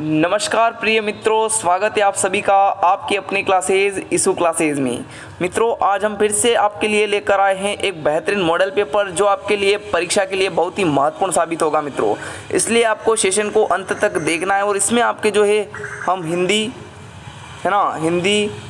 नमस्कार प्रिय मित्रों, स्वागत है आप सभी का आपकी अपनी क्लासेज इशू क्लासेज में। मित्रों, आज हम फिर से आपके लिए लेकर आए हैं एक बेहतरीन मॉडल पेपर जो आपके लिए परीक्षा के लिए बहुत ही महत्वपूर्ण साबित होगा मित्रों। इसलिए आपको सेशन को अंत तक देखना है और इसमें आपके जो है हम हिंदी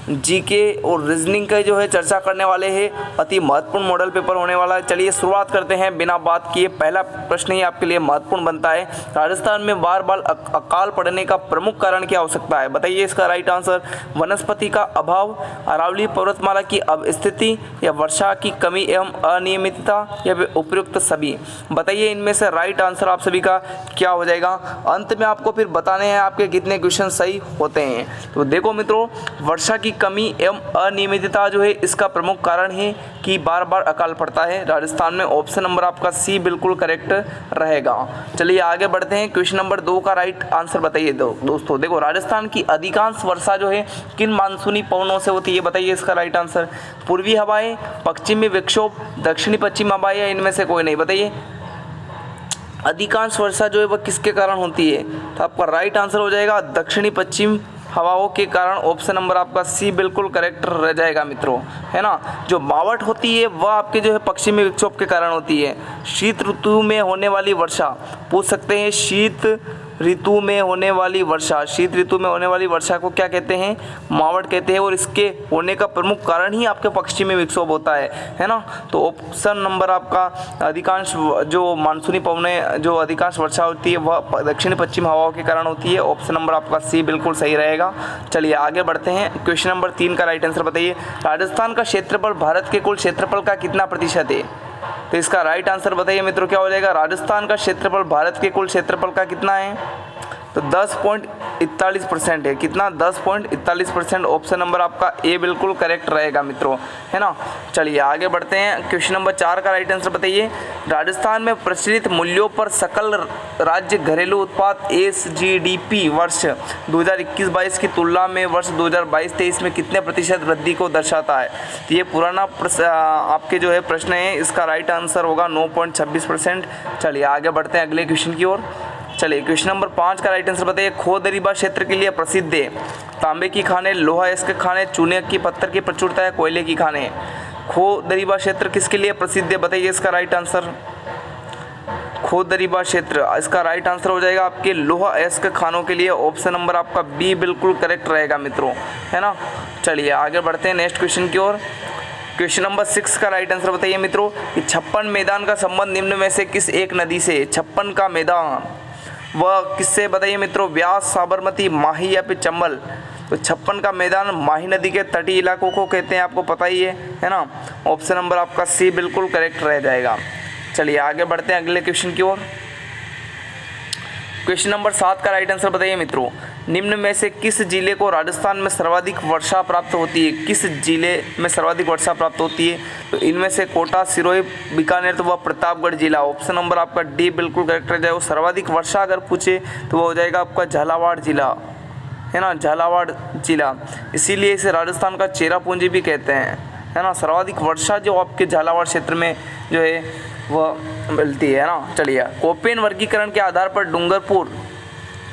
जीके और रीजनिंग का जो है चर्चा करने वाले हैं। अति महत्वपूर्ण मॉडल पेपर होने वाला है। चलिए शुरुआत करते हैं बिना बात किए। पहला प्रश्न ही आपके लिए महत्वपूर्ण बनता है, राजस्थान में बार बार अकाल पड़ने का प्रमुख कारण क्या हो सकता है? बताइए इसका राइट आंसर। वनस्पति का अभाव, अरावली पर्वतमाला की स्थिति, या वर्षा की कमी एवं अनियमितता, या उपयुक्त सभी। बताइए इनमें से राइट आंसर आप सभी का क्या हो जाएगा। अंत में आपको फिर बताने हैं आपके कितने क्वेश्चन सही होते हैं। तो देखो मित्रों, वर्षा की कमी एवं अनियमितता जो है इसका प्रमुख कारण है कि बार बार अकाल पड़ता है राजस्थान में। ऑप्शन नंबर आपका सी बिल्कुल करेक्ट रहेगा। चलिए आगे बढ़ते हैं। क्वेश्चन नंबर 2 का राइट आंसर बताइए दोस्तों। देखो, राजस्थान की अधिकांश वर्षा जो है किन मानसूनी पवनों से होती है? बताइए इसका राइट आंसर। पूर्वी हवाएं, पश्चिमी विक्षोभ, दक्षिणी पश्चिम हवाएं, या इनमें से कोई नहीं? बताइए अधिकांश वर्षा जो है वह किसके कारण होती है? तो आपका राइट आंसर हो जाएगा दक्षिणी पश्चिम हवाओं के कारण। ऑप्शन नंबर आपका सी बिल्कुल करेक्ट रह जाएगा मित्रों, है ना। जो मावट होती है वह आपके जो है पश्चिमी विक्षोभ के कारण होती है। शीत ऋतु में होने वाली वर्षा पूछ सकते हैं। शीत ऋतु में होने वाली वर्षा को क्या कहते हैं? मावट कहते हैं। और इसके होने का प्रमुख कारण ही आपके पश्चिमी विक्षोभ होता है ना। तो ऑप्शन नंबर आपका अधिकांश जो मानसूनी पवनें जो अधिकांश वर्षा होती है वह दक्षिण पश्चिम हवाओं के कारण होती है। ऑप्शन नंबर आपका सी बिल्कुल सही रहेगा। चलिए आगे बढ़ते हैं। क्वेश्चन नंबर 3 का राइट आंसर बताइए। राजस्थान का क्षेत्रफल भारत के कुल क्षेत्रफल का कितना प्रतिशत है? तो इसका राइट आंसर बताइए मित्रों, क्या हो जाएगा। राजस्थान का क्षेत्रफल भारत के कुल क्षेत्रफल का कितना है? तो 10.41% है। कितना? 10.41%। ऑप्शन नंबर आपका ए बिल्कुल करेक्ट रहेगा मित्रों, है ना। चलिए आगे बढ़ते हैं। क्वेश्चन नंबर 4 का राइट आंसर बताइए। राजस्थान में प्रचलित मूल्यों पर सकल राज्य घरेलू उत्पाद SGDP वर्ष 2021-22 की तुलना में वर्ष 2022-23 में कितने प्रतिशत वृद्धि को दर्शाता है? तो ये पुराना आपके जो है प्रश्न है। इसका राइट आंसर होगा 9.26%। चलिए आगे बढ़ते हैं अगले क्वेश्चन की ओर। चलिए क्वेश्चन नंबर 5 का राइट आंसर बताइए। खोदरीबा क्षेत्र के लिए प्रसिद्ध है तांबे की खाने, लोहा अयस्क खाने, चूने की पत्थर की प्रचुरता है, कोयले की खाने। खोदरीबा क्षेत्र किसके लिए प्रसिद्ध है? बताइए इसका राइट आंसर। खोदरीबा क्षेत्र, इसका राइट आंसर हो जाएगा आपके लोहा अयस्क खानों के लिए। ऑप्शन नंबर आपका बी बिल्कुल करेक्ट रहेगा मित्रों, है ना। चलिए आगे बढ़ते हैं नेक्स्ट क्वेश्चन की ओर। क्वेश्चन नंबर 6 का राइट आंसर बताइए मित्रों कि 56 मैदान का संबंध निम्न में से किस एक नदी से? 56 का मैदान वह किससे? बताइए मित्रों। व्यास, साबरमती, माही, या फिर चंबल। तो 56 का मैदान माही नदी के तटीय इलाकों को कहते हैं, आपको पता ही है ना। ऑप्शन नंबर आपका सी बिल्कुल करेक्ट रह जाएगा। चलिए आगे बढ़ते हैं अगले क्वेश्चन की ओर। क्वेश्चन नंबर 7 का राइट आंसर बताइए मित्रों। निम्न में से किस जिले को राजस्थान में सर्वाधिक वर्षा प्राप्त होती है? किस जिले में सर्वाधिक वर्षा प्राप्त होती है? तो इनमें से कोटा, सिरोही, बीकानेर तो वह प्रतापगढ़ जिला। ऑप्शन नंबर आपका डी बिल्कुल करेक्ट रह जाएगा। सर्वाधिक वर्षा अगर पूछे तो वो हो जाएगा आपका झालावाड़ जिला, है ना, झालावाड़ जिला। इसीलिए इसे राजस्थान का चेरापूंजी भी कहते हैं, है ना। सर्वाधिक वर्षा जो आपके झालावाड़ क्षेत्र में जो है वह मिलती है ना। चलिए कोपेन वर्गीकरण के आधार पर डूंगरपुर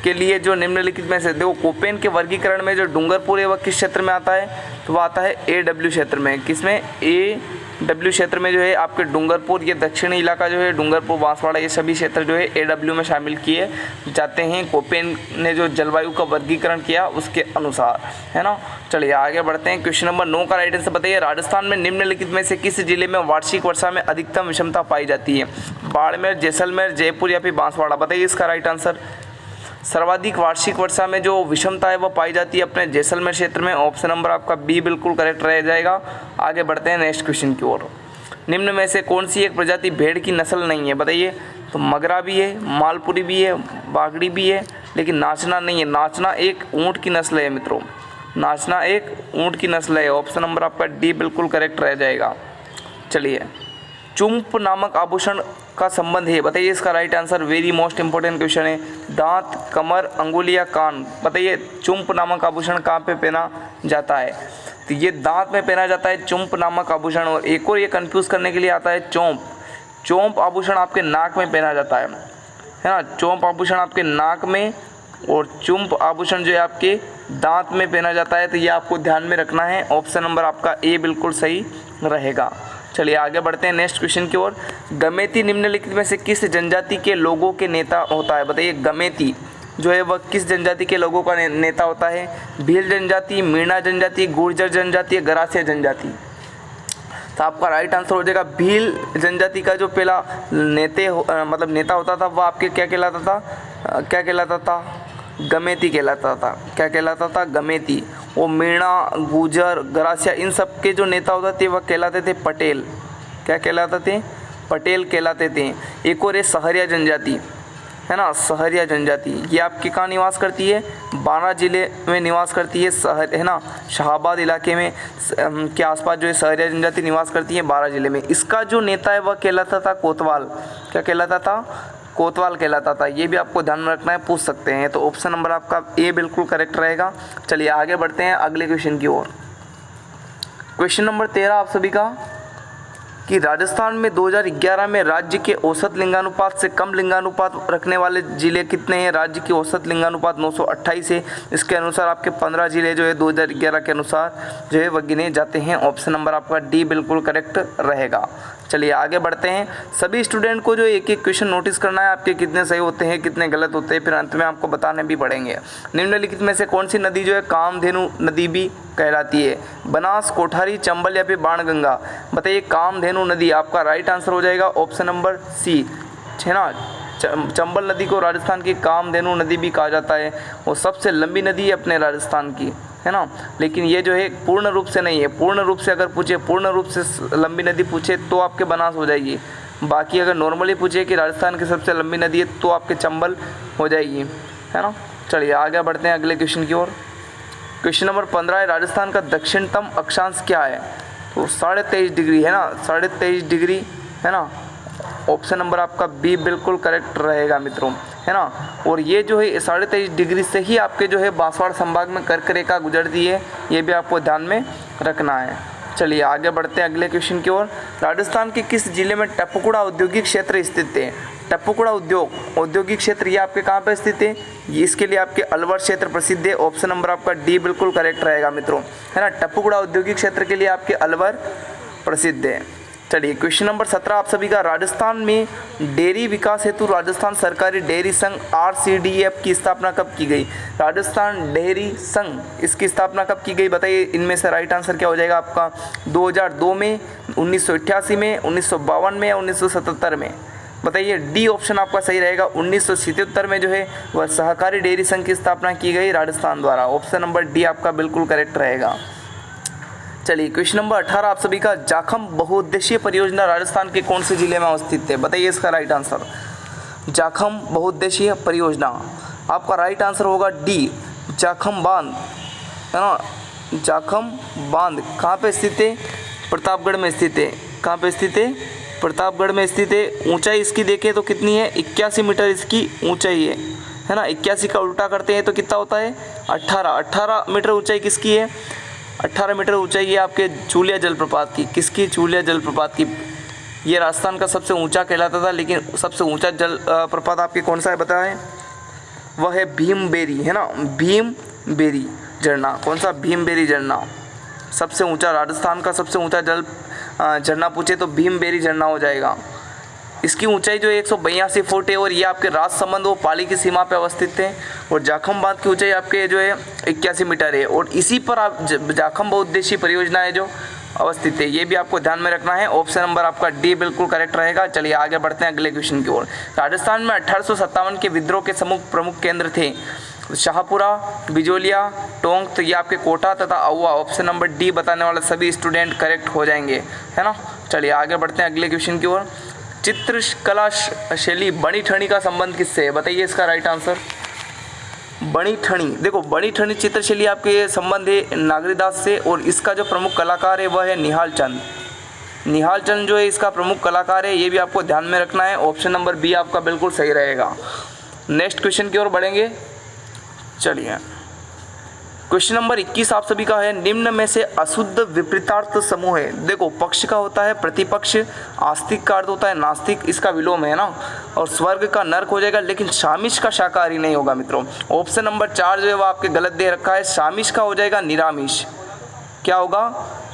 के लिए जो निम्नलिखित में से, देखो कोपेन के वर्गीकरण में जो डूंगरपुर है वह किस क्षेत्र में आता है? तो वह आता है AW क्षेत्र में। किसमें? AW क्षेत्र में जो है आपके डूंगरपुर, ये दक्षिणी इलाका जो है डूंगरपुर, बांसवाड़ा, ये सभी क्षेत्र जो है AW में शामिल किए जाते हैं। कोपेन ने जो जलवायु का वर्गीकरण किया उसके अनुसार, है ना। चलिए आगे बढ़ते हैं। क्वेश्चन नंबर 9 का राइट आंसर बताइए। राजस्थान में निम्नलिखित में से किस जिले में वार्षिक वर्षा में अधिकतम विषमता पाई जाती है? बाड़मेर, जैसलमेर, जयपुर, या फिर बांसवाड़ा। बताइए इसका राइट आंसर। सर्वाधिक वार्षिक वर्षा में जो विषमता है वह पाई जाती है अपने जैसलमेर क्षेत्र में। ऑप्शन नंबर आपका बी बिल्कुल करेक्ट रह जाएगा। आगे बढ़ते हैं नेक्स्ट क्वेश्चन की ओर। निम्न में से कौन सी एक प्रजाति भेड़ की नस्ल नहीं है? बताइए। तो मगरा भी है, मालपुरी भी है, बागड़ी भी है, लेकिन नाचना नहीं है। नाचना एक ऊँट की नस्ल है मित्रों, नाचना एक ऊँट की नस्ल है। ऑप्शन नंबर आपका डी बिल्कुल करेक्ट रह जाएगा। चलिए चुंप नामक आभूषण का संबंध है? बताइए इसका right answer. Very most important question है। दांत, कमर, अंगुली या कान। बताइए चुंप नामक आभूषण कहाँ पे पहना जाता है? तो ये दांत में पहना जाता है चुंप नामक आभूषण। और एक और ये कंफ्यूज करने के लिए आता है चोंप। चोंप आभूषण आपके नाक में पहना जाता है ना। चोंप आभूषण आपके नाक में और चुंब आभूषण जो है आपके दांत में पहना जाता है, तो ये आपको ध्यान में रखना है। ऑप्शन नंबर आपका ए बिल्कुल सही रहेगा। चलिए आगे बढ़ते हैं नेक्स्ट क्वेश्चन की ओर। गमेती निम्नलिखित में से किस जनजाति के लोगों के नेता होता है? बताइए गमेती जो है वह किस जनजाति के लोगों का नेता होता है? भील जनजाति, मीणा जनजाति, गुर्जर जनजाति, गरासिया जनजाति। तो आपका राइट आंसर हो जाएगा भील जनजाति का जो पहला नेता होता था वह आपके क्या कहलाता था? गमेती कहलाता था। क्या कहलाता था? गमेती। वो मीणा, गुर्जर, गरासिया इन सब के जो नेता होते थे वह कहलाते थे पटेल। क्या कहलाते थे? पटेल कहलाते थे। एक और ये सहरिया जनजाति है ना, सहरिया जनजाति, ये आपके कहाँ निवास करती है? बारा जिले में निवास करती है, है ना, शाहाबाद इलाके में के आसपास जो है सहरिया जनजाति निवास करती है बारा जिले में। इसका जो नेता है वह कहलाता था कोतवाल। क्या कहलाता था? कोतवाल कहलाता था। ये भी आपको ध्यान में रखना है, पूछ सकते हैं। तो ऑप्शन नंबर आपका ए बिल्कुल करेक्ट रहेगा। चलिए आगे बढ़ते हैं अगले क्वेश्चन की ओर। क्वेश्चन नंबर 13 आप सभी का कि राजस्थान में 2011 में राज्य के औसत लिंगानुपात से कम लिंगानुपात रखने वाले जिले कितने हैं? राज्य की औसत लिंगानुपात 928 है। इसके अनुसार आपके 15 जिले जो है 2011 के अनुसार जो है वह गिने जाते हैं। ऑप्शन नंबर आपका डी बिल्कुल करेक्ट रहेगा। चलिए आगे बढ़ते हैं। सभी स्टूडेंट को जो एक एक क्वेश्चन नोटिस करना है, आपके कितने सही होते हैं कितने गलत होते हैं, फिर अंत में आपको बताने भी पड़ेंगे। निम्नलिखित में से कौन सी नदी जो है कामधेनु नदी भी कहलाती है? बनास, कोठारी, चंबल या फिर बाणगंगा? बताइए कामधेनु नदी आपका राइट आंसर हो जाएगा। ऑप्शन नंबर सी है ना। चंबल नदी को राजस्थान की कामधेनु नदी भी कहा जाता है और सबसे लंबी नदी है अपने राजस्थान की, है ना। लेकिन ये जो है पूर्ण रूप से नहीं है। पूर्ण रूप से अगर पूछे, पूर्ण रूप से लंबी नदी पूछे तो आपके बनास हो जाएगी। बाकी अगर नॉर्मली पूछे कि राजस्थान की सबसे लंबी नदी है तो आपके चंबल हो जाएगी, है ना। चलिए आगे बढ़ते हैं अगले क्वेश्चन की ओर। क्वेश्चन नंबर 15 है, राजस्थान का दक्षिणतम अक्षांश क्या है? तो 23.5 डिग्री है ना, 23.5 डिग्री है ना। ऑप्शन नंबर आपका बी बिल्कुल करेक्ट रहेगा मित्रों, है ना। और ये जो है 23.5 डिग्री से ही आपके जो है बांसवाड़ा संभाग में कर्क रेखा गुजरती है, ये भी आपको ध्यान में रखना है। चलिए आगे बढ़ते हैं अगले क्वेश्चन की ओर। राजस्थान के किस जिले में टपुकुड़ा औद्योगिक क्षेत्र स्थित है? टपुकुड़ा औद्योगिक क्षेत्र ये आपके कहाँ पे स्थित है? ये इसके लिए आपके अलवर क्षेत्र प्रसिद्ध है। ऑप्शन नंबर आपका डी बिल्कुल करेक्ट रहेगा मित्रों, है ना। टपुकुड़ा औद्योगिक क्षेत्र के लिए आपके अलवर प्रसिद्ध है। चलिए क्वेश्चन नंबर 17 आप सभी का, राजस्थान में डेयरी विकास हेतु राजस्थान सरकारी डेयरी संघ RCDF की स्थापना कब की गई? राजस्थान डेयरी संघ, इसकी स्थापना कब की गई? बताइए इनमें से राइट आंसर क्या हो जाएगा आपका? 2002 में, 1988 में, 1952 में या 1977 में? बताइए डी ऑप्शन आपका सही रहेगा। 1977 में जो है वह सहकारी डेयरी संघ की स्थापना की गई राजस्थान द्वारा। ऑप्शन नंबर डी आपका बिल्कुल करेक्ट रहेगा। चलिए क्वेश्चन नंबर 18 आप सभी का, जाखम बहुउद्देशीय परियोजना राजस्थान के कौन से जिले में अवस्थित है? बताइए इसका राइट आंसर। जाखम बहुउद्देशीय परियोजना आपका राइट आंसर होगा डी, जाखम बांध, है ना। जाखम बांध कहाँ पे स्थित है? प्रतापगढ़ में स्थित है। कहाँ पे स्थित है? प्रतापगढ़ में स्थित है। ऊंचाई इसकी देखें तो कितनी है? 81 मीटर इसकी ऊंचाई है ना। 81 का उल्टा करते हैं तो कितना होता है? 18 मीटर ऊंचाई किसकी है? 18 मीटर ऊंचाई है आपके चूलिया जलप्रपात की। किसकी? चूलिया जलप्रपात की। ये राजस्थान का सबसे ऊंचा कहलाता था, लेकिन सबसे ऊंचा जल प्रपात आपके कौन सा है बताएं? वह है भीमबेरी, है ना। भीमबेरी झरना। कौन सा? भीमबेरी झरना। सबसे ऊंचा, राजस्थान का सबसे ऊंचा जल झरना पूछे तो भीमबेरी झरना हो जाएगा। इसकी ऊंचाई जो 182 फुट है और ये आपके राजसमंद व पाली की सीमा पे अवस्थित है। और जाखम बांध की ऊंचाई आपके जो है 81 मीटर है और इसी पर आप जाखम बहुउद्देशीय परियोजना है जो अवस्थित है, ये भी आपको ध्यान में रखना है। ऑप्शन नंबर आपका डी बिल्कुल करेक्ट रहेगा। चलिए आगे बढ़ते हैं अगले क्वेश्चन की ओर। राजस्थान में 1857 के विद्रोह के प्रमुख केंद्र थे शाहपुरा, बिजोलिया, टोंक, तो ये आपके कोटा तथा अहुआ। ऑप्शन नंबर डी बताने वाले सभी स्टूडेंट करेक्ट हो जाएंगे, है ना। चलिए आगे बढ़ते हैं अगले क्वेश्चन की ओर। चित्रकला शैली बणी ठनी का संबंध किससे है? बताइए इसका राइट आंसर। बणी ठनी, देखो बणी ठनी चित्रशैली आपके संबंध है नागरीदास से और इसका जो प्रमुख कलाकार है वह है निहाल चंद। निहाल चंद जो है इसका प्रमुख कलाकार है, ये भी आपको ध्यान में रखना है। ऑप्शन नंबर बी आपका बिल्कुल सही रहेगा। नेक्स्ट क्वेश्चन की ओर बढ़ेंगे। चलिए क्वेश्चन नंबर 21 आप सभी का है, निम्न में से अशुद्ध विपरीतार्थ समूह है। देखो पक्ष का होता है प्रतिपक्ष, आस्तिक का अर्थ होता है नास्तिक, इसका विलोम है ना, और स्वर्ग का नर्क हो जाएगा, लेकिन शामिश का शाकाहारी नहीं होगा मित्रों। ऑप्शन नंबर 4 जो है वो आपके गलत दे रखा है, शामिश का हो जाएगा निरामिष। क्या होगा?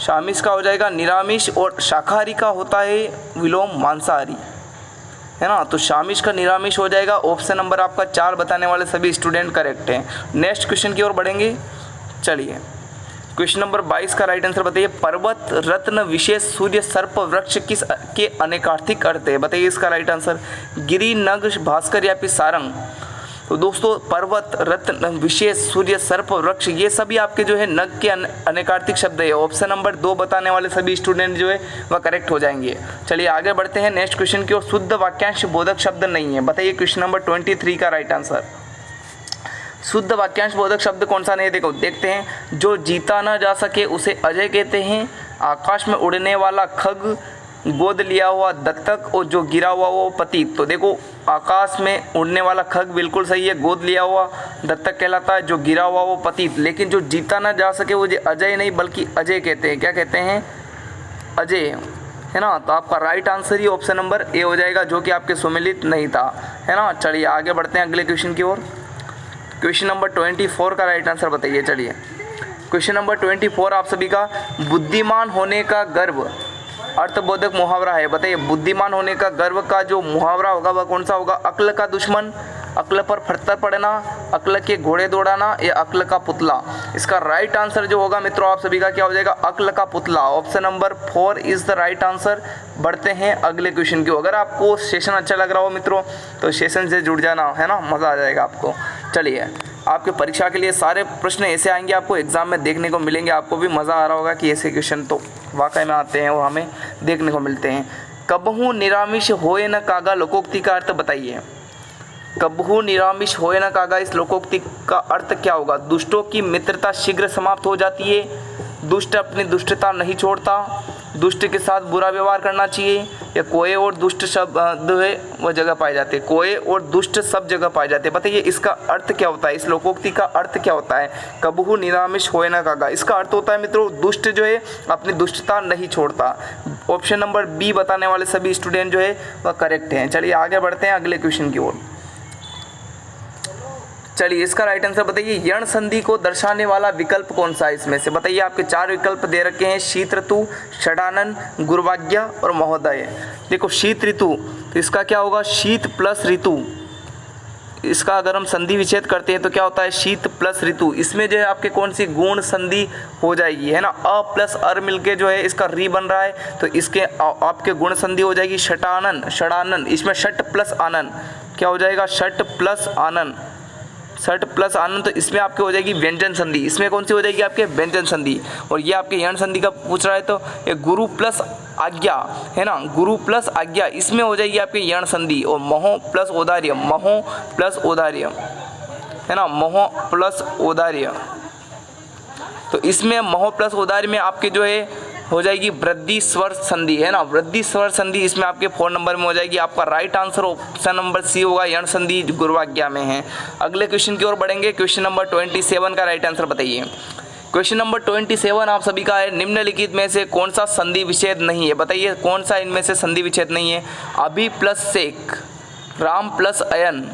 शामिश का हो जाएगा निरामिष, और शाकाहारी का होता है विलोम मांसाहारी, है ना। तो शामिश का निरामिष हो जाएगा। ऑप्शन नंबर आपका 4 बताने वाले सभी स्टूडेंट करेक्ट हैं। नेक्स्ट क्वेश्चन की ओर बढ़ेंगे। चलिए क्वेश्चन नंबर 22 का राइट आंसर बताइए। पर्वत रत्न विशेष सूर्य सर्प वृक्ष किस के अनेकार्थिक अर्थ है? बताइए इसका राइट आंसर। गिरि नग भास्कर या फिर सारंग? तो दोस्तों पर्वत रत्न विशेष सूर्य सर्प वृक्ष ये सभी आपके जो है नग के अनेकार्थिक शब्द है। ऑप्शन नंबर 2 बताने वाले सभी स्टूडेंट जो है वह करेक्ट हो जाएंगे। चलिए आगे बढ़ते हैं नेक्स्ट क्वेश्चन की ओर। शुद्ध वाक्यांश बोधक शब्द नहीं है, बताइए क्वेश्चन नंबर 23 का राइट आंसर। शुद्ध वाक्यांश बोधक शब्द कौन सा नहीं है? देखो देखते हैं। जो जीता ना जा सके उसे अजय कहते हैं, आकाश में उड़ने वाला खग, गोद लिया हुआ दत्तक, और जो गिरा हुआ वो पतित। तो देखो आकाश में उड़ने वाला खग बिल्कुल सही है, गोद लिया हुआ दत्तक कहलाता है, जो गिरा हुआ वो पतित। लेकिन जो जीता ना जा सके वो अजय नहीं बल्कि अजय कहते हैं। क्या कहते हैं? अजय, है ना। तो आपका right answer he option number A हो जाएगा, जो कि आपके सुमेलित नहीं था, है ना। चलिए आगे बढ़ते हैं अगले क्वेश्चन की ओर। क्वेश्चन नंबर 24 का राइट आंसर बताइए। चलिए क्वेश्चन नंबर 24 आप सभी का, बुद्धिमान होने का गर्व अर्थबोधक मुहावरा है। बताइए बुद्धिमान होने का गर्व का जो मुहावरा होगा वह कौन सा होगा? अक्ल का दुश्मन, अक्ल पर फटतर पड़ना, अक्ल के घोड़े दौड़ाना, या अक्ल का पुतला? इसका राइट आंसर जो होगा मित्रों आप सभी का क्या हो जाएगा? अक्ल का पुतला। Option number 4 is the right answer. बढ़ते हैं अगले क्वेश्चन की। अगर आपको सेशन अच्छा लग रहा हो मित्रों तो सेशन से जुड़ जाना, है ना, मज़ा आ जाएगा आपको। चलिए आपके परीक्षा के लिए सारे प्रश्न ऐसे आएंगे, आपको एग्जाम में देखने को मिलेंगे। आपको भी मज़ा आ रहा होगा कि ऐसे क्वेश्चन तो वाकई में आते हैं और हमें देखने को मिलते हैं। कबहू निरामिष होए न कागा लोकोक्ति का अर्थ बताइए। कबहू निरामिष होए न कागा, इस लोकोक्ति का अर्थ क्या होगा? दुष्टों की मित्रता शीघ्र समाप्त हो जाती है, दुष्ट अपनी दुष्टता नहीं छोड़ता, दुष्ट के साथ बुरा व्यवहार करना चाहिए, या कोए और दुष्ट शब्द है वह जगह पाए जाते हैं। कोए और दुष्ट सब जगह पाए जाते हैं। बताइए इसका अर्थ क्या होता है? इस लोकोक्ति का अर्थ क्या होता है? कबहू निरामिष होए न कागा, इसका अर्थ होता है मित्रों दुष्ट जो है अपनी दुष्टता नहीं छोड़ता। ऑप्शन नंबर बी बताने वाले सभी स्टूडेंट जो है वह करेक्ट हैं। चलिए आगे बढ़ते हैं अगले क्वेश्चन की ओर। चलिए इसका राइट आंसर बताइए। यण संधि को दर्शाने वाला विकल्प कौन सा है इसमें से? बताइए आपके 4 विकल्प दे रखे हैं, शीत ऋतु, षडानन, गुरुवाग्य और महोदय। देखो शीत ऋतु, तो इसका क्या होगा? शीत प्लस ऋतु। इसका अगर हम संधि विच्छेद करते हैं तो क्या होता है? शीत प्लस ऋतु। इसमें जो है आपके कौन सी गुण संधि हो जाएगी, है ना। अ प्लस अर मिलके जो है इसका री बन रहा है, तो इसके आपके गुण संधि हो जाएगी षटानन, षडानन। इसमें षट प्लस आनन क्या हो जाएगा? षट प्लस आनन, षट प्लस आनंद। तो इसमें आपके हो जाएगी व्यंजन संधि। इसमें कौन सी हो जाएगी? आपके व्यंजन संधि। और ये आपके यण संधि का पूछ रहा है तो ये गुरु प्लस आज्ञा, है ना, गुरु प्लस आज्ञा, इसमें हो जाएगी आपके यण संधि। और महो प्लस औदार्य, महो प्लस औदार्य, है ना, महो प्लस औदार्य। तो इसमें महो प्लस औदार्य में आपके जो है हो जाएगी वृद्धि स्वर संधि, है ना, वृद्धि स्वर संधि इसमें आपके 4 नंबर में हो जाएगी। आपका right answer option number C होगा, यण संधि गुरुवाज्ञा में है। अगले क्वेश्चन की ओर बढ़ेंगे। क्वेश्चन नंबर 27 का राइट आंसर बताइए। क्वेश्चन नंबर 27 आप सभी का है, निम्नलिखित में से कौन सा संधि विच्छेद नहीं है? बताइए कौन सा इनमें से संधि विच्छेद नहीं है? अभि प्लस सेक, राम प्लस अयन,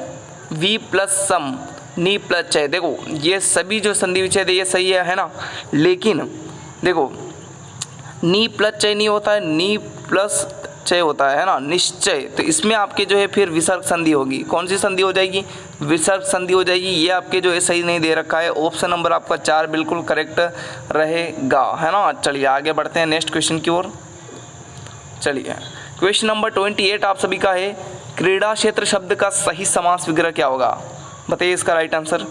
वी प्लस सम, नी प्लस चय। देखो ये सभी जो संधि विच्छेद है ये सही है ना, लेकिन देखो नी प्लस चय नहीं होता है, नी प्लस चय होता है ना, निश्चय। तो इसमें आपके जो है फिर विसर्ग संधि होगी। कौन सी संधि हो जाएगी? विसर्ग संधि हो जाएगी। ये आपके जो है सही नहीं दे रखा है। ऑप्शन नंबर आपका 4 बिल्कुल करेक्ट रहेगा, है ना। चलिए आगे बढ़ते हैं नेक्स्ट क्वेश्चन की ओर। चलिए क्वेश्चन नंबर 28 आप सभी का है, क्रीड़ा क्षेत्र शब्द का सही समास विग्रह क्या होगा? बताइए इसका राइट आंसर।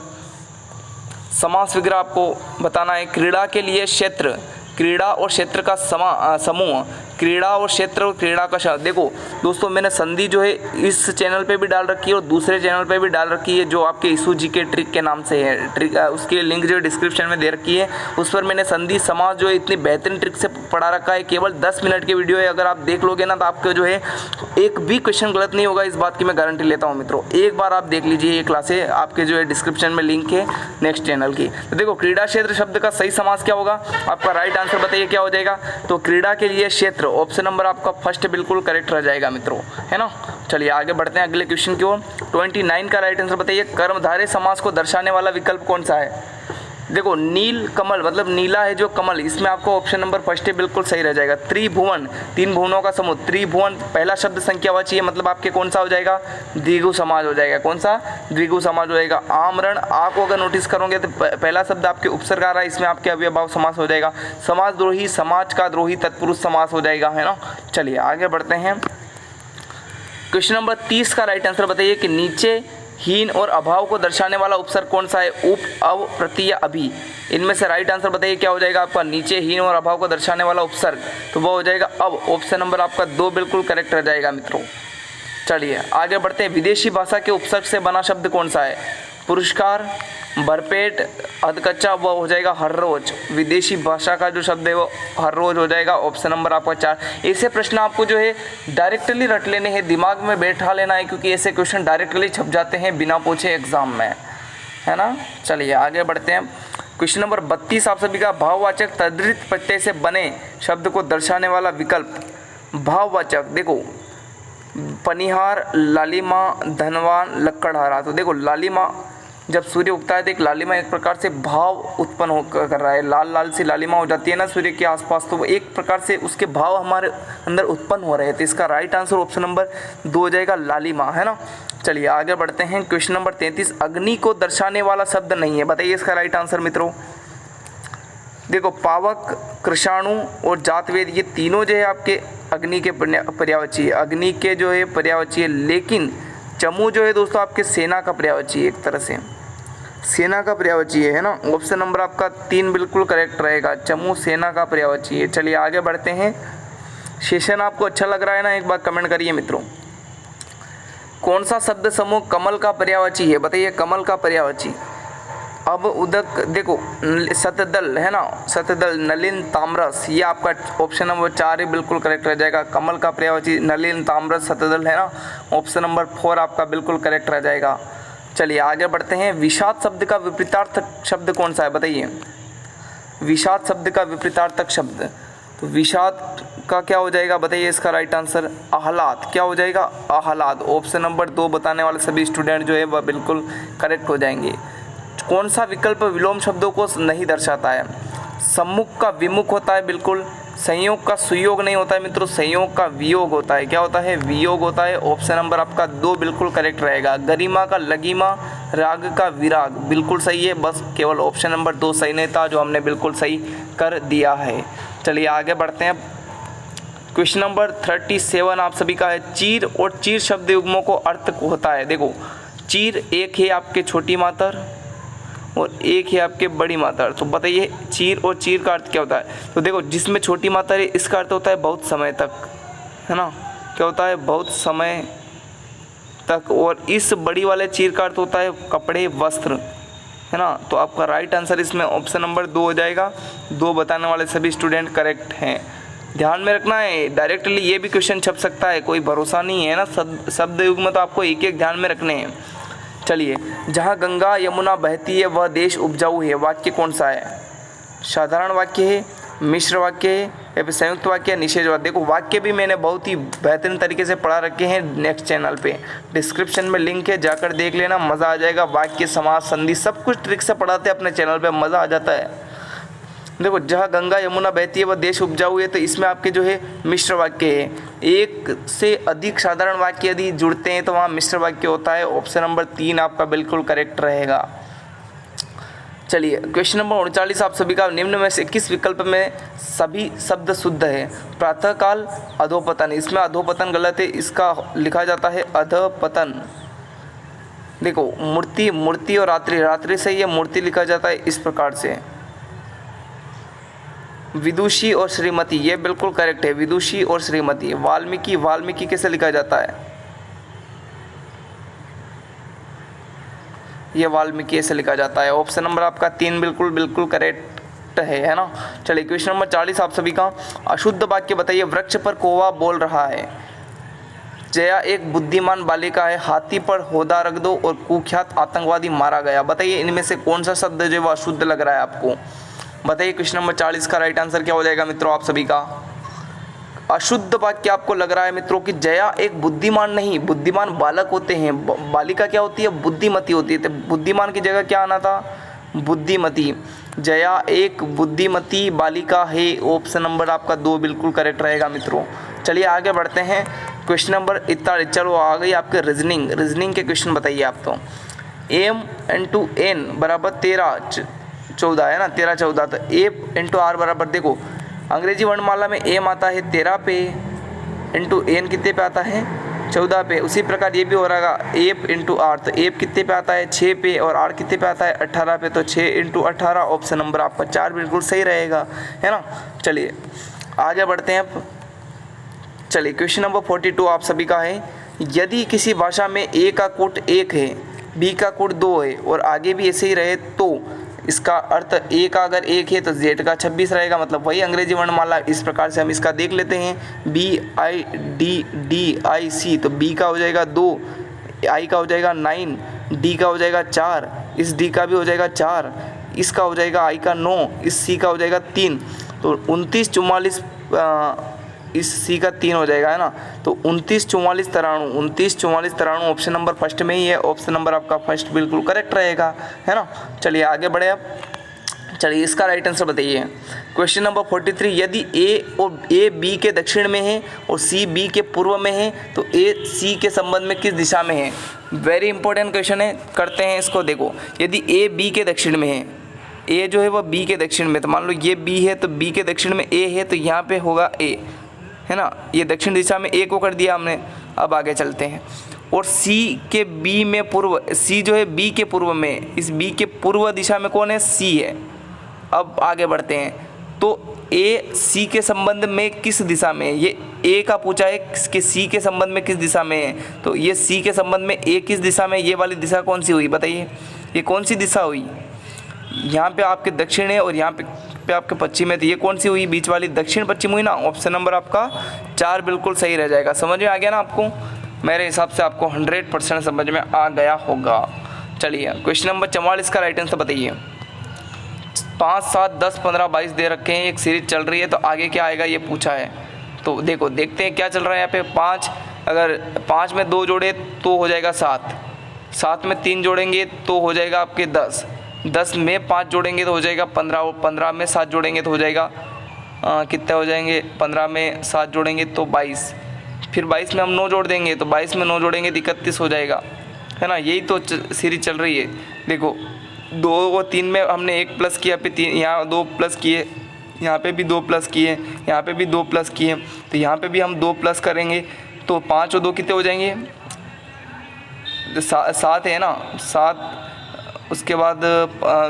समास विग्रह आपको बताना है। क्रीड़ा के लिए क्षेत्र, क्रीड़ा और क्षेत्र का समूह क्रीड़ा और क्षेत्र और क्रीड़ा का शब्द। देखो दोस्तों, मैंने संधि जो है इस चैनल पे भी डाल रखी है और दूसरे चैनल पे भी डाल रखी है, जो आपके ईसू जी के ट्रिक के नाम से है। ट्रिक उसकी लिंक जो डिस्क्रिप्शन में दे रखी है, उस पर मैंने संधि समास जो है इतनी बेहतरीन ट्रिक से पढ़ा रखा है। केवल 10 मिनट की वीडियो है, अगर आप देख लोगे ना तो आपके जो है एक भी क्वेश्चन गलत नहीं होगा, इस बात की मैं गारंटी लेता हूँ मित्रों। एक बार आप देख लीजिए, ये क्लासे आपके जो है डिस्क्रिप्शन में लिंक है नेक्स्ट चैनल की। तो देखो, क्रीड़ा क्षेत्र शब्द का सही समास क्या होगा, आपका राइट आंसर बताइए क्या हो जाएगा। तो क्रीड़ा के लिए क्षेत्र, ऑप्शन नंबर आपका फर्स्ट बिल्कुल करेक्ट रह जाएगा मित्रों, है ना। चलिए आगे बढ़ते हैं अगले क्वेश्चन की ओर। 29 का राइट आंसर बताइए, कर्मधारय समास को दर्शाने वाला विकल्प कौन सा है। देखो, नील कमल मतलब नीला है जो कमल, इसमें आपको ऑप्शन नंबर फर्स्ट है बिल्कुल सही रह जाएगा। त्रिभुवन, 3 भुवनों का समूह, त्रिभुवन पहला शब्द संख्यावाची है, मतलब आपके कौन सा हो जाएगा, द्विगु समाज हो जाएगा। कौन सा, द्विगु समाज हो जाएगा। आमरण, आ को अगर नोटिस करोगे तो पहला शब्द आपके उपसर्ग आ रहा है, इसमें आपके अव्ययभाव समास हो जाएगा। समाजद्रोही, समाज का द्रोही तत्पुरुष समास हो जाएगा, है ना। चलिए आगे बढ़ते हैं। क्वेश्चन नंबर 30 का राइट आंसर बताइए कि नीचे हीन और अभाव को दर्शाने वाला उपसर्ग कौन सा है, उप, अव, प्रति या अभी। इनमें से राइट आंसर बताइए क्या हो जाएगा आपका, नीचे हीन और अभाव को दर्शाने वाला उपसर्ग, तो वो हो जाएगा अब। ऑप्शन नंबर आपका 2 बिल्कुल करेक्ट रह जाएगा मित्रों। चलिए आगे बढ़ते हैं। विदेशी भाषा के उपसर्ग से बना शब्द कौन सा है, पुरस्कार, भरपेट, अधकच्चा, वो हो जाएगा हर रोज। विदेशी भाषा का जो शब्द है वो हर रोज हो जाएगा। ऑप्शन नंबर आपका 4। ऐसे प्रश्न आपको जो है डायरेक्टली रट लेने हैं, दिमाग में बैठा लेना है, क्योंकि ऐसे क्वेश्चन डायरेक्टली छप जाते हैं बिना पूछे एग्जाम में, है ना। चलिए आगे बढ़ते हैं। क्वेश्चन नंबर 32 आप सभी का, भाववाचक तद्धित प्रत्यय से बने शब्द को दर्शाने वाला विकल्प। भाववाचक देखो, पनिहार, लालिमा, धनवान, लक्कड़हारा। तो देखो, लालिमा जब सूर्य उगता है तो एक लालिमा एक प्रकार से भाव उत्पन्न कर रहा है, लाल लाल सी लालिमा हो जाती है ना सूर्य के आसपास, तो वो एक प्रकार से उसके भाव हमारे अंदर उत्पन्न हो रहे हैं। तो इसका राइट आंसर ऑप्शन नंबर 2 हो जाएगा, लालिमा, है ना। चलिए आगे बढ़ते हैं। क्वेश्चन नंबर 33, अग्नि को दर्शाने वाला शब्द नहीं है, बताइए इसका राइट आंसर मित्रों। देखो, पावक, कृषाणु और जातवेद, ये तीनों जो है आपके अग्नि के पर्यायवाची है, अग्नि के जो है पर्यायवाची है। लेकिन चमू जो है दोस्तों आपके सेना का पर्यायवाची है, एक तरह से सेना का पर्यायवाची है ना। ऑप्शन नंबर आपका 3 बिल्कुल करेक्ट रहेगा, चमू सेना का पर्यायवाची है। चलिए आगे बढ़ते हैं। सेशन आपको अच्छा लग रहा है ना, एक बार कमेंट करिए मित्रों। कौन सा शब्द समूह कमल का पर्यायवाची है, बताइए कमल का पर्यायवाची। अब उदक, देखो शतदल है ना, शतदल, नलिन, ताम्रस, ये आपका ऑप्शन नंबर 4 ही बिल्कुल करेक्ट रह जाएगा। कमल का पर्यायवाची नलिन, ताम्रस, शतदल है ना। ऑप्शन नंबर 4 आपका बिल्कुल करेक्ट रह जाएगा। चलिए आगे बढ़ते हैं। विषाद शब्द का विपरीतार्थक शब्द कौन सा है, बताइए। विषाद शब्द का विपरीतार्थक शब्द, तो विषाद का क्या हो जाएगा, बताइए इसका राइट आंसर। आह्लाद, क्या हो जाएगा, आह्लाद। ऑप्शन नंबर 2 बताने वाले सभी स्टूडेंट जो है वह बिल्कुल करेक्ट हो जाएंगे। कौन सा विकल्प विलोम शब्दों को नहीं दर्शाता है, सम्मुख का विमुख होता है बिल्कुल, संयोग का सुयोग नहीं होता है मित्रों, संयोग का वियोग होता है। क्या होता है, वियोग होता है। ऑप्शन नंबर आपका 2 बिल्कुल करेक्ट रहेगा। गरिमा का लगिमा, राग का विराग, बिल्कुल सही है। बस केवल ऑप्शन नंबर 2 सही नहीं था, जो हमने बिल्कुल सही कर दिया है। चलिए आगे बढ़ते हैं। क्वेश्चन नंबर 37 आप सभी का है, चीर और चीर शब्द युग्मों को अर्थ होता है। देखो, चीर एक है आपके छोटी मातर और एक है आपके बड़ी मात्रा, तो बताइए चीर और चीर का अर्थ क्या होता है। तो देखो, जिसमें छोटी मात्रा है इसका अर्थ होता है बहुत समय तक, है ना। क्या होता है, बहुत समय तक। और इस बड़ी वाले चीर का अर्थ होता है कपड़े, वस्त्र, है ना। तो आपका राइट आंसर इसमें ऑप्शन नंबर 2 हो जाएगा। 2 बताने वाले सभी स्टूडेंट करेक्ट हैं। ध्यान में रखना है, डायरेक्टली ये भी क्वेश्चन छप सकता है, कोई भरोसा नहीं है ना। शब्द युग में तो आपको एक एक ध्यान में रखने हैं। चलिए, जहाँ गंगा यमुना बहती है वह देश उपजाऊ है, वाक्य कौन सा है। साधारण वाक्य है, मिश्र वाक्य है, या फिर संयुक्त वाक्य, निषेध वाक्य। देखो, वाक्य भी मैंने बहुत ही बेहतरीन तरीके से पढ़ा रखे हैं नेक्स्ट चैनल पे, डिस्क्रिप्शन में लिंक है, जाकर देख लेना, मज़ा आ जाएगा। वाक्य, समास, संधि सब कुछ ट्रिक से पढ़ाते हैं अपने चैनल पे, मज़ा आ जाता है। देखो, जहाँ गंगा यमुना बहती है वह देश उपजाऊ है, तो इसमें आपके जो है मिश्र वाक्य है। एक से अधिक साधारण वाक्य यदि जुड़ते हैं तो वहाँ मिश्र वाक्य होता है। ऑप्शन नंबर 3 आपका बिल्कुल करेक्ट रहेगा। चलिए, क्वेश्चन नंबर 39 आप सभी का, निम्न में से किस विकल्प में सभी शब्द शुद्ध है। प्रातःकाल, अधोपतन, इसमें अधोपतन गलत है, इसका लिखा जाता है अधपतन। देखो, मूर्ति, मूर्ति और रात्रि, रात्रि से ये मूर्ति लिखा जाता है इस प्रकार से। विदुषी और श्रीमती, ये बिल्कुल करेक्ट है, विदुषी और श्रीमती। वाल्मीकि, वाल्मीकि कैसे लिखा जाता है? ये वाल्मीकि ऐसे लिखा जाता है। ऑप्शन नंबर आपका 3 बिल्कुल बिल्कुल करेक्ट है ना। चलिए क्वेश्चन नंबर 40 आप सभी का। अशुद्ध वाक्य बताइए। वृक्ष पर कौवा बोल रहा है। जया एक बुद्धिमान बालिका है। हाथी पर होदा रख दो और कुख्यात आतंकवादी मारा गया। बताइए इनमें से कौन सा शब्द जो है वो अशुद्ध लग रहा है आपको? बताइए क्वेश्चन नंबर 40 का राइट आंसर क्या हो जाएगा मित्रों आप सभी का? अशुद्ध वाक्य आपको लग रहा है मित्रों कि जया एक बुद्धिमान नहीं, बुद्धिमान बालक होते हैं, बालिका क्या होती है? बुद्धिमती होती है। तो बुद्धिमान की जगह क्या आना था? बुद्धिमती। जया एक बुद्धिमती बालिका है। ऑप्शन नंबर आपका 2 बिल्कुल करेक्ट रहेगा मित्रों। चलिए आगे बढ़ते हैं। Question number 41। चलो आ गई आपके रीजनिंग। रीजनिंग के क्वेश्चन बताइए आप। तो m × n बराबर 13-14 है ना, 13-14। तो a × r बराबर, देखो अंग्रेजी वर्णमाला में m आता है 13 पे, इंटू n कितने पे आता है? 14 पे। उसी प्रकार ये भी हो रहा है a × r। तो a कितने पे आता है? 6 पे, और r कितने पे आता है? 18 पे। तो 6 × 18 ऑप्शन नंबर आपका 4 बिल्कुल सही रहेगा, है ना। चलिए आगे बढ़ते हैं अब। चलिए क्वेश्चन नंबर 42 आप सभी का है। यदि किसी भाषा में a का कूट 1 है, b का कूट 2 है और आगे भी ऐसे ही रहे, तो इसका अर्थ a का अगर 1 है तो z का 26 रहेगा। मतलब वही अंग्रेजी वर्णमाला। इस प्रकार से हम इसका देख लेते हैं। BIDDIC, तो b का हो जाएगा 2, i का हो जाएगा 9, d का हो जाएगा 4, इस d का भी हो जाएगा 4, इसका हो जाएगा i का 9, इस c का हो जाएगा 3। तो 29, 44, इस सी का 3 हो जाएगा, है ना। तो 29, 44, 93, 29, 44, 93 ऑप्शन नंबर फर्स्ट में ही है। ऑप्शन नंबर आपका फर्स्ट बिल्कुल करेक्ट रहेगा, है ना। चलिए आगे बढ़े अब। चलिए इसका राइट आंसर बताइए। Question number 43। यदि ए बी के दक्षिण में है और सी बी के पूर्व में है तो ए सी के संबंध में किस दिशा में है? वेरी इंपॉर्टेंट क्वेश्चन है, करते हैं इसको। देखो यदि ए बी के दक्षिण में है, ए जो है वह बी के दक्षिण में, तो मान लो ये बी है तो बी के दक्षिण में ए है, तो यहाँ पे होगा ए, है ना। ये दक्षिण दिशा में ए को कर दिया हमने। अब आगे चलते हैं। और सी के बी में पूर्व, सी जो है बी के पूर्व में, इस बी के पूर्व दिशा में कौन है? सी है। अब आगे बढ़ते हैं। तो ए सी के संबंध में किस दिशा में है? ये ए का पूछा है कि सी के संबंध में किस दिशा में है, तो ये सी के संबंध में ए किस दिशा में? ये वाली दिशा कौन सी हुई बताइए? ये कौन सी दिशा हुई? यहाँ पे आपके दक्षिण है और यहाँ पे आपके पश्चिम है, तो ये कौन सी हुई? बीच वाली दक्षिण पश्चिम हुई ना। ऑप्शन नंबर आपका 4 बिल्कुल सही रह जाएगा। समझ में आ गया ना आपको? मेरे हिसाब से आपको 100% समझ में आ गया होगा। चलिए क्वेश्चन नंबर 44 का राइट आंसर बताइए। 5, 7, 10, 15, 22 दे रखे हैं, एक सीरीज चल रही है, तो आगे क्या आएगा ये पूछा है। तो देखो देखते हैं क्या चल रहा है यहाँ पे। 5, अगर 5 में 2 जोड़े तो हो जाएगा 7, 7 में 3 जोड़ेंगे तो हो जाएगा आपके 10, 10 में 5 जोड़ेंगे तो हो जाएगा 15, और 15 में 7 जोड़ेंगे तो हो जाएगा कितने हो जाएंगे? 15 में 7 जोड़ेंगे तो 22, फिर 22 में हम 9 जोड़ देंगे तो 22 में 9 जोड़ेंगे तो 31 हो जाएगा, है ना। यही तो सीरीज चल रही है। देखो 2 और 3 में हमने 1 प्लस किया, फिर 3 यहाँ 2 प्लस किए, यहाँ पे भी 2 प्लस किए, यहाँ पे भी 2 प्लस किए, तो यहाँ पे भी हम 2 प्लस करेंगे तो 5 और 2 कितने हो जाएंगे? 7 है ना, 7। उसके बाद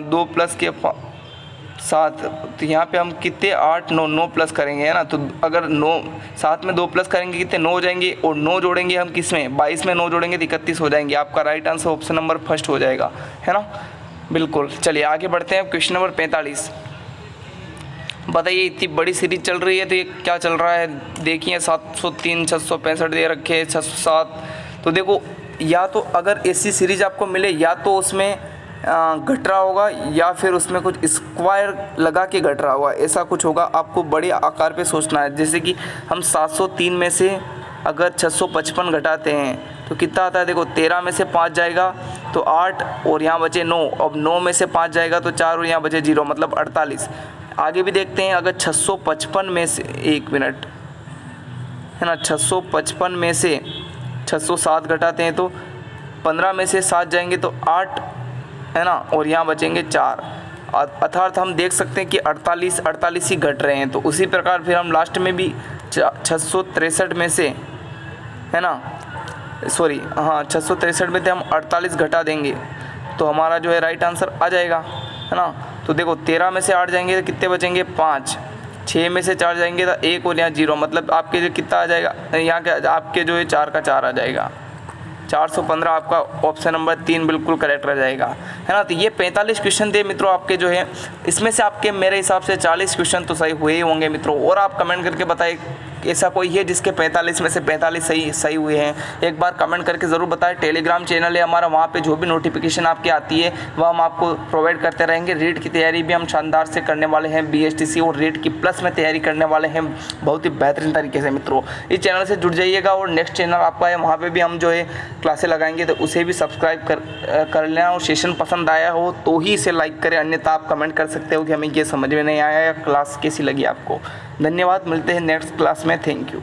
2 प्लस के 7, तो यहाँ पे हम कितने? 8, 9 प्लस करेंगे, है ना। तो अगर 7 में 2 प्लस करेंगे कितने? 9 हो जाएंगे, और 9 जोड़ेंगे हम किस में? 22 में 9 जोड़ेंगे तो 31 हो जाएंगे। आपका right answer option number first हो जाएगा, है ना। बिल्कुल। चलिए आगे बढ़ते हैं। क्वेश्चन नंबर 45 बताइए। इतनी बड़ी सीरीज चल रही है तो ये क्या चल रहा है? देखिए 703, 665 दे रखे, 607। तो देखो या तो अगर ऐसी सीरीज आपको मिले, या तो उसमें घट रहा होगा या फिर उसमें कुछ स्क्वायर लगा के घट रहा होगा, ऐसा कुछ होगा। आपको बड़े आकार पे सोचना है। जैसे कि हम 703 में से अगर 655 घटाते हैं तो कितना आता है? देखो 13 में से 5 जाएगा तो 8, और यहाँ बचे 9। अब 9 में से 5 जाएगा तो 4, और यहाँ बचे 0, मतलब 48। आगे भी देखते हैं। अगर 655 में से, 1 मिनट, है ना, 655 में से 607 घटाते हैं तो 15 में से 7 जाएंगे तो 8, है ना, और यहाँ बचेंगे 4। अर्थात हम देख सकते हैं कि 48 ही घट रहे हैं। तो उसी प्रकार फिर हम लास्ट में भी 663 में से, है ना, सॉरी हाँ 663 में से हम 48 घटा देंगे तो हमारा जो है राइट आंसर आ जाएगा, है ना। तो देखो 13 में से 8 जाएंगे तो कितने बचेंगे? 5, 6 में से 4 जाएंगे तो 1 और यहाँ 0, मतलब आपके जो कितना आ जाएगा, यहाँ के आपके जो है 4 का 4 आ जाएगा, 415 आपका ऑप्शन नंबर 3 बिल्कुल करेक्ट रह जाएगा, है ना। तो ये 45 क्वेश्चन थे मित्रों आपके जो है, इसमें से आपके मेरे हिसाब से 40 क्वेश्चन तो सही हुए ही होंगे मित्रों। और आप कमेंट करके बताइए ऐसा कोई है जिसके 45 में से 45 सही हुए हैं, एक बार कमेंट करके ज़रूर बताएं। टेलीग्राम चैनल है हमारा, वहाँ पे जो भी नोटिफिकेशन आपकी आती है वह हम आपको प्रोवाइड करते रहेंगे। रीट की तैयारी भी हम शानदार से करने वाले हैं, BSTC और रीट की प्लस में तैयारी करने वाले हैं बहुत ही बेहतरीन तरीके से मित्रों। इस चैनल से जुड़ जाइएगा और नेक्स्ट चैनल आपका है, वहाँ पर भी हम जो है क्लासें लगाएंगे, तो उसे भी सब्सक्राइब कर लेना। और सेशन पसंद आया हो तो ही इसे लाइक करें, अन्यथा आप कमेंट कर सकते हो कि हमें ये समझ में नहीं आया या क्लास कैसी लगी आपको। धन्यवाद, मिलते हैं नेक्स्ट क्लास में, थैंक यू।